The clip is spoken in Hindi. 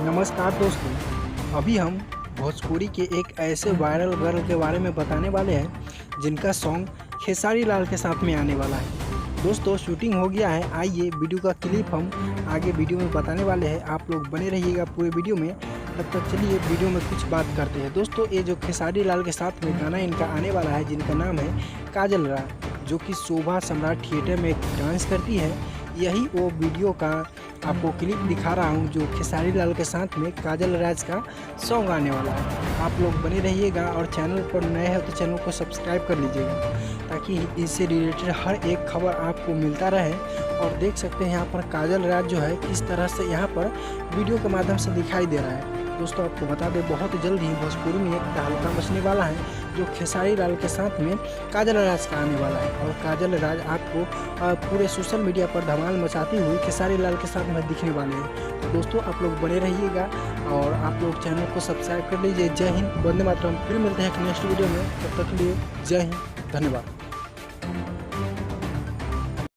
नमस्कार दोस्तों, अभी हम भोजपुरी के एक ऐसे वायरल गर्ल के बारे में बताने वाले हैं जिनका सॉन्ग खेसारी लाल के साथ में आने वाला है। दोस्तों शूटिंग हो गया है, आइए वीडियो का क्लिप हम आगे वीडियो में बताने वाले हैं। आप लोग बने रहिएगा पूरे वीडियो में। तब तक चलिए वीडियो में कुछ बात करते हैं। दोस्तों ये जो खेसारी लाल के साथ में गाना इनका आने वाला है जिनका नाम है काजल राज, जो कि शोभा सम्राट थिएटर में डांस करती है, यही वो वीडियो का आपको क्लिप दिखा रहा हूँ जो खेसारी लाल के साथ में काजल राज का सॉन्ग आने वाला है। आप लोग बने रहिएगा और चैनल पर नए हैं तो चैनल को सब्सक्राइब कर लीजिएगा ताकि इससे रिलेटेड हर एक खबर आपको मिलता रहे। और देख सकते हैं यहाँ पर काजल राज जो है किस तरह से यहाँ पर वीडियो के माध्यम से दिखाई दे रहा है। दोस्तों आपको बता दें बहुत जल्द ही भोजपुरी में एक तहलका मचने वाला है जो खेसारी लाल के साथ में काजल राज का आने वाला है। और काजल राज आपको पूरे सोशल मीडिया पर धमाल मचाती हुई खेसारी लाल के साथ में दिखने वाले हैं। तो दोस्तों आप लोग बने रहिएगा और आप लोग चैनल को सब्सक्राइब कर लीजिए। जय हिंद, वंदे मातरम। फिर मिलते हैं एक नेक्स्ट वीडियो में, तब तक के लिए जय हिंद, धन्यवाद।